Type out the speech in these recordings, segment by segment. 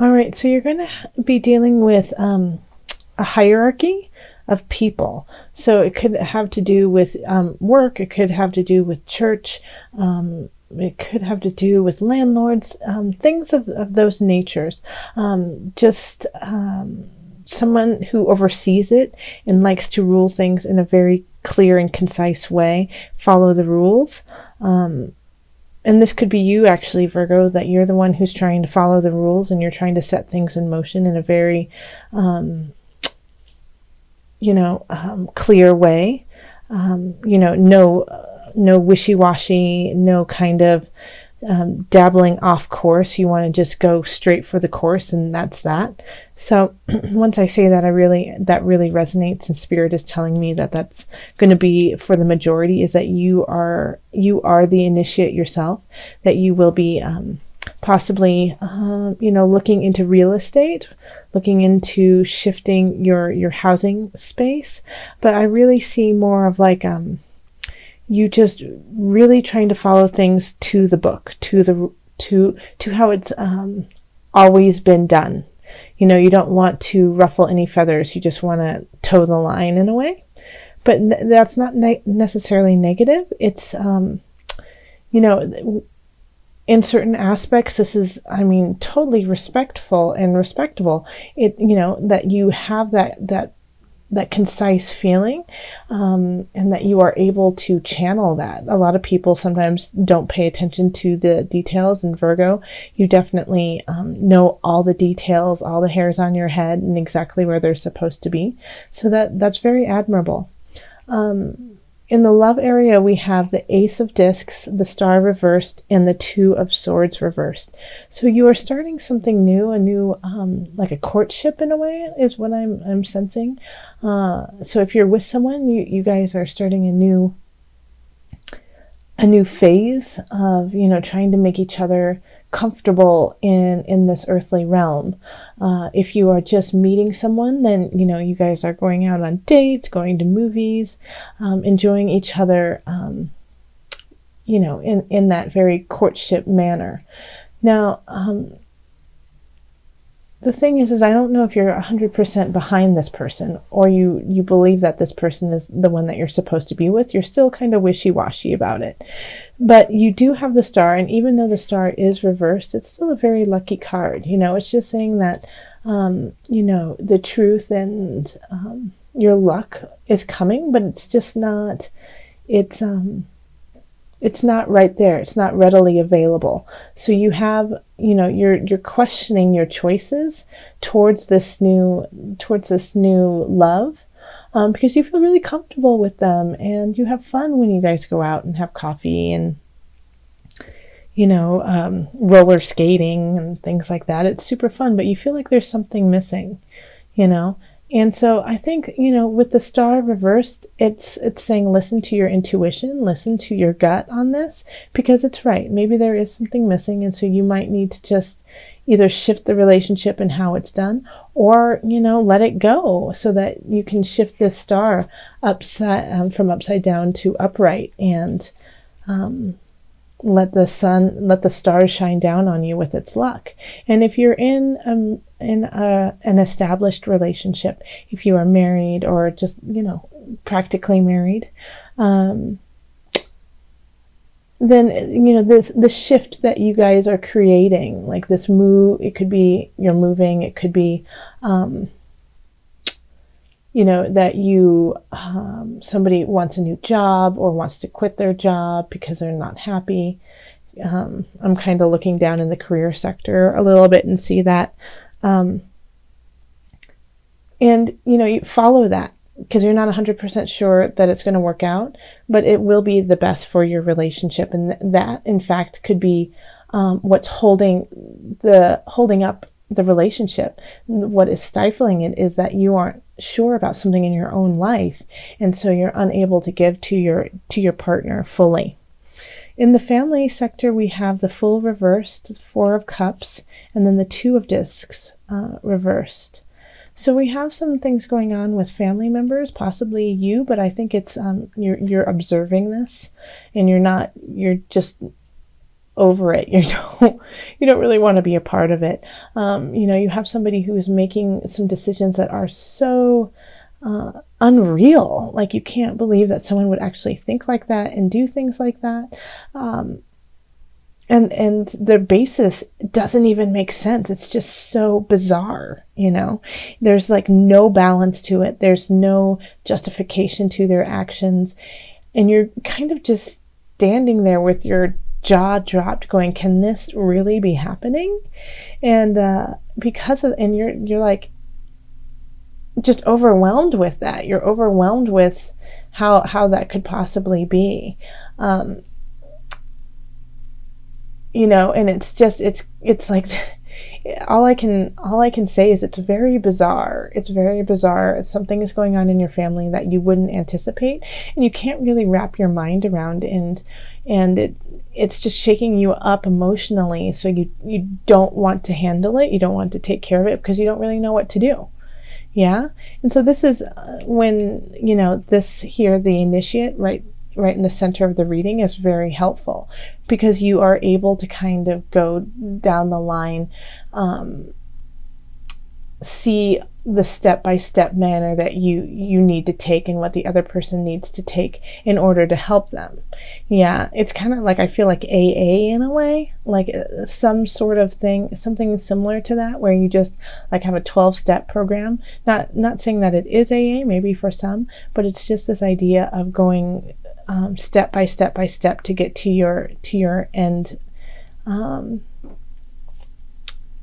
All right, so you're going to be dealing with a hierarchy of people. So it could have to do with work, it could have to do with church, it could have to do with landlords, things of those natures. Just someone who oversees it and likes to rule things in a very clear and concise way, follow the rules. And this could be you actually, Virgo, that you're the one who's trying to follow the rules and you're trying to set things in motion in a very, clear way. No wishy-washy, no kind of dabbling off course. You want to just go straight for the course, and that's that. So once I say that, that really resonates, and Spirit is telling me that that's going to be for the majority, is that you are the initiate yourself, that you will be possibly looking into real estate, looking into shifting your housing space. But I really see more of like you just really trying to follow things to the book, to how it's always been done. You don't want to ruffle any feathers. You just want to toe the line in a way. But that's not necessarily negative. It's in certain aspects, this is, totally respectful and respectable. That you have that concise feeling, and that you are able to channel that. A lot of people sometimes don't pay attention to the details. In Virgo, you definitely know all the details, all the hairs on your head, and exactly where they're supposed to be. So that's very admirable. In the love area, we have the Ace of Discs, the Star reversed, and the Two of Swords reversed. So you are starting something new, a new, like a courtship in a way, is what I'm sensing. So if you're with someone, you guys are starting a new phase of trying to make each other comfortable in this earthly realm. If you are just meeting someone, then you guys are going out on dates, going to movies, enjoying each other, in that very courtship manner. Now, the thing is I don't know if you're 100% behind this person, or you believe that this person is the one that you're supposed to be with. You're still kind of wishy-washy about it. But you do have the Star, and even though the Star is reversed, it's still a very lucky card. It's just saying that, the truth and your luck is coming, but it's just not, it's not right there. It's not readily available. So you have, you're questioning your choices towards this new love, because you feel really comfortable with them, and you have fun when you guys go out and have coffee and roller skating and things like that. It's super fun, but you feel like there's something missing, And so I think, with the Star reversed, it's saying listen to your intuition, listen to your gut on this, because it's right. Maybe there is something missing, and so you might need to just either shift the relationship and how it's done, or, let it go so that you can shift this Star from upside down to upright, and let the stars shine down on you with its luck. And if you're in an established relationship, if you are married or just practically married, then the shift that you guys are creating, like this move, it could be you're moving, it could be that somebody wants a new job or wants to quit their job because they're not happy. I'm kind of looking down in the career sector a little bit and see that. And you follow that because you're not 100% sure that it's going to work out, but it will be the best for your relationship. And that, in fact, could be what's holding up the relationship. What is stifling it is that you aren't sure about something in your own life, and so you're unable to give to your partner fully. In the family sector, we have the Fool reversed, the Four of Cups, and then the Two of Discs reversed. So we have some things going on with family members, possibly you, but I think it's you're observing this, and you're just over it. You don't really want to be a part of it. You have somebody who is making some decisions that are so unreal. Like, you can't believe that someone would actually think like that and do things like that. And the basis doesn't even make sense. It's just so bizarre. There's like no balance to it. There's no justification to their actions. And you're kind of just standing there with your jaw dropped going, can this really be happening? And you're like just overwhelmed with that. You're overwhelmed with how that could possibly be. And it's like all I can say is it's very bizarre. It's very bizarre. Something is going on in your family that you wouldn't anticipate, and you can't really wrap your mind around, and it's just shaking you up emotionally. So you don't want to handle it. You don't want to take care of it because you don't really know what to do. Yeah. And so this is when, this here, the initiate, right in the center of the reading, is very helpful, because you are able to kind of go down the line, see the step-by-step manner that you need to take and what the other person needs to take in order to help them. Yeah, it's kind of like, I feel like AA in a way, like some sort of thing, something similar to that, where you just like have a 12-step program. Not saying that it is AA, maybe for some, but it's just this idea of going step by step by step to get to your end,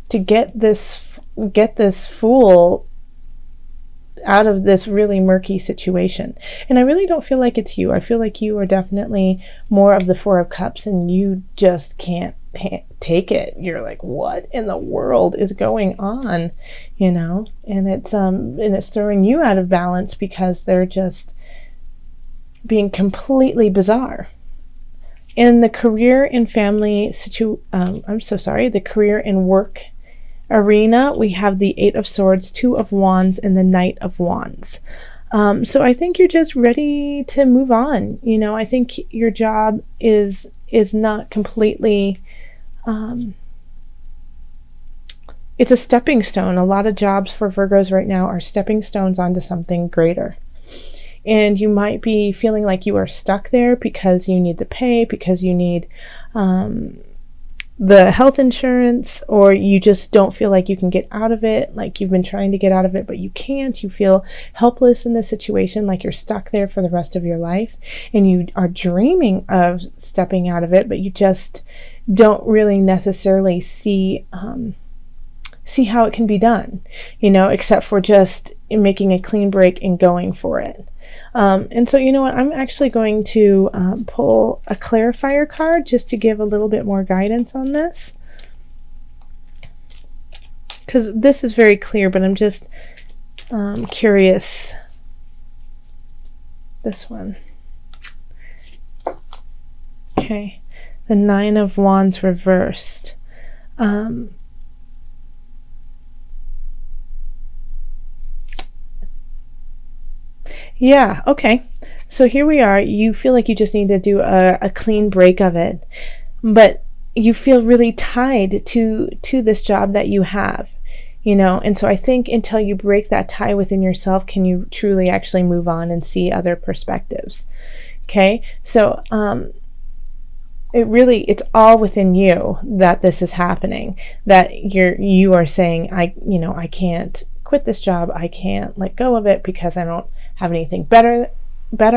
to get this fool out of this really murky situation. And I really don't feel like it's you. I feel like you are definitely more of the Four of Cups, and you just can't take it. You're like, what in the world is going on? And it's throwing you out of balance because they're just being completely bizarre. In the career and family the career and work arena, we have the Eight of Swords, Two of Wands, and the Knight of Wands. So I think you're just ready to move on. I think your job is not completely, it's a stepping stone. A lot of jobs for Virgos right now are stepping stones onto something greater. And you might be feeling like you are stuck there because you need the pay, because you need the health insurance, or you just don't feel like you can get out of it, like you've been trying to get out of it, but you can't. You feel helpless in this situation, like you're stuck there for the rest of your life, and you are dreaming of stepping out of it, but you just don't really necessarily see how it can be done, except for just making a clean break and going for it. And so, what, I'm actually going to pull a clarifier card just to give a little bit more guidance on this, because this is very clear, but I'm just curious. This one. Okay. The Nine of Wands reversed. Yeah, okay. So here we are. You feel like you just need to do a clean break of it, but you feel really tied to this job that you have, and so I think until you break that tie within yourself, can you truly actually move on and see other perspectives. Okay, so it's all within you that this is happening, that you are saying, I can't quit this job, I can't let go of it because I don't have anything better, but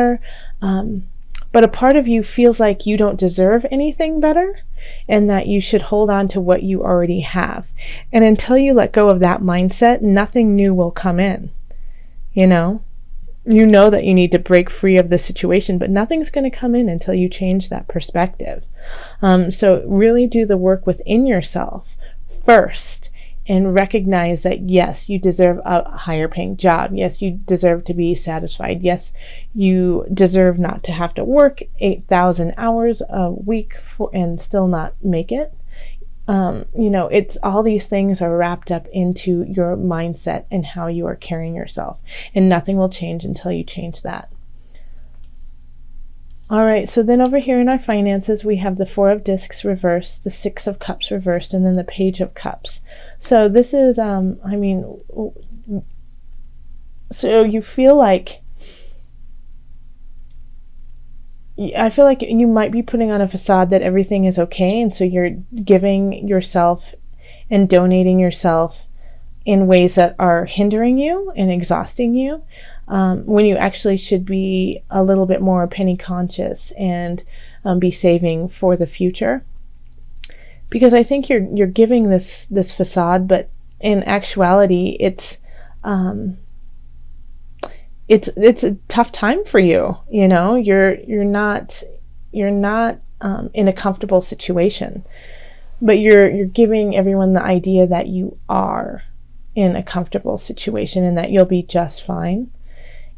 a part of you feels like you don't deserve anything better, and that you should hold on to what you already have. And until you let go of that mindset, nothing new will come in. You know that you need to break free of the situation, but nothing's going to come in until you change that perspective. So really do the work within yourself first, and recognize that yes, you deserve a higher paying job. Yes, you deserve to be satisfied. Yes, you deserve not to have to work 8,000 hours a week and still not make it. It's all these things are wrapped up into your mindset and how you are carrying yourself, and nothing will change until you change that. All right, so then over here in our finances, we have the Four of Discs reversed, the Six of Cups reversed, and then the Page of Cups. So this is, so you feel like, I feel like you might be putting on a facade that everything is okay, and so you're giving yourself and donating yourself in ways that are hindering you and exhausting you, when you actually should be a little bit more penny conscious and be saving for the future. Because I think you're giving this facade, but in actuality, it's a tough time for you. You know, you're not in a comfortable situation, but you're giving everyone the idea that you are in a comfortable situation and that you'll be just fine.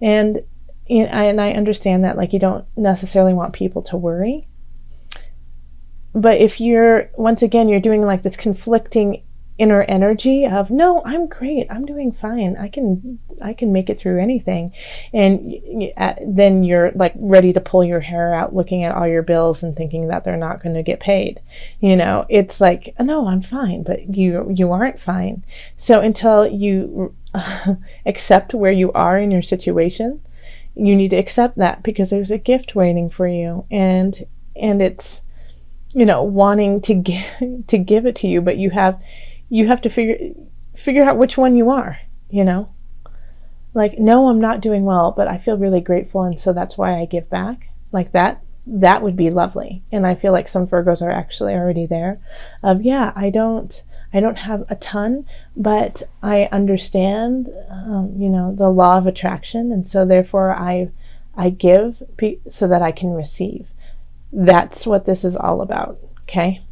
And I understand that, like, you don't necessarily want people to worry, but if you're, once again, you're doing like this conflicting inner energy of, no, I'm great, I'm doing fine, I can make it through anything, and then you're like ready to pull your hair out looking at all your bills and thinking that they're not going to get paid. You know, it's like, no, I'm fine, but you aren't fine. So until you accept where you are in your situation, you need to accept that, because there's a gift waiting for you, and it's, you know, wanting to give it to you, but you have to figure out which one you are, you know? Like, no, I'm not doing well, but I feel really grateful, and so that's why I give back. Like that would be lovely. And I feel like some Virgos are actually already there of, yeah, I don't have a ton, but I understand, you know, the law of attraction, and so therefore I give so that I can receive. That's what this is all about, okay?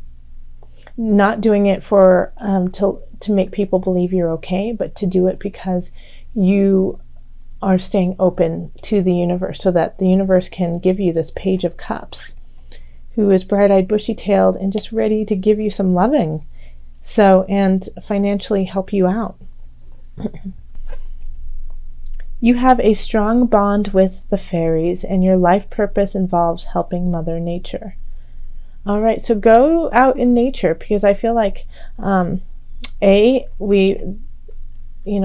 Not doing it for to make people believe you're okay, but to do it because you are staying open to the universe, so that the universe can give you this Page of Cups, who is bright-eyed, bushy-tailed, and just ready to give you some loving, so, and financially help you out. You have a strong bond with the fairies, and your life purpose involves helping Mother Nature. All right, so go out in nature, because I feel like,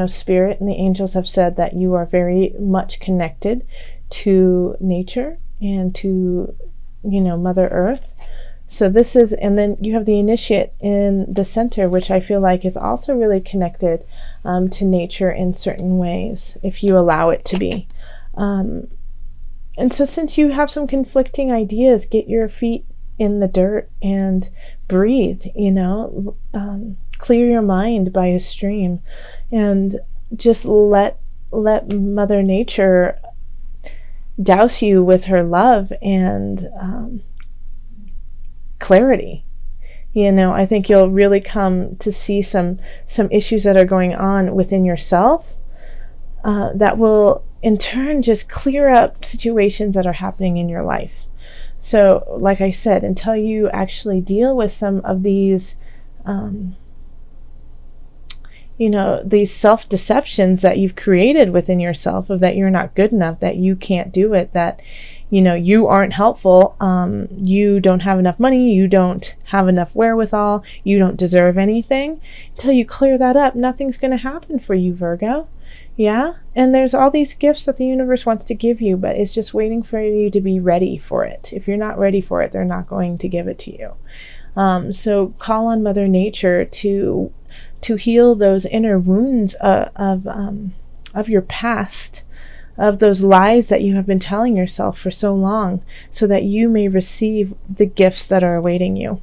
Spirit and the angels have said that you are very much connected to nature and to, Mother Earth. So this is, and then you have the initiate in the center, which I feel like is also really connected to nature in certain ways, if you allow it to be. And so since you have some conflicting ideas, get your feet in the dirt and breathe, clear your mind by a stream, and just let Mother Nature douse you with her love and clarity. I think you'll really come to see some issues that are going on within yourself that will in turn just clear up situations that are happening in your life. So, like I said, until you actually deal with some of these these self-deceptions that you've created within yourself, of that you're not good enough, that you can't do it, that you aren't helpful, you don't have enough money, you don't have enough wherewithal, you don't deserve anything. Until you clear that up, nothing's going to happen for you, Virgo. Yeah? And there's all these gifts that the universe wants to give you, but it's just waiting for you to be ready for it. If you're not ready for it, they're not going to give it to you. So call on Mother Nature to heal those inner wounds of your past, of those lies that you have been telling yourself for so long, so that you may receive the gifts that are awaiting you.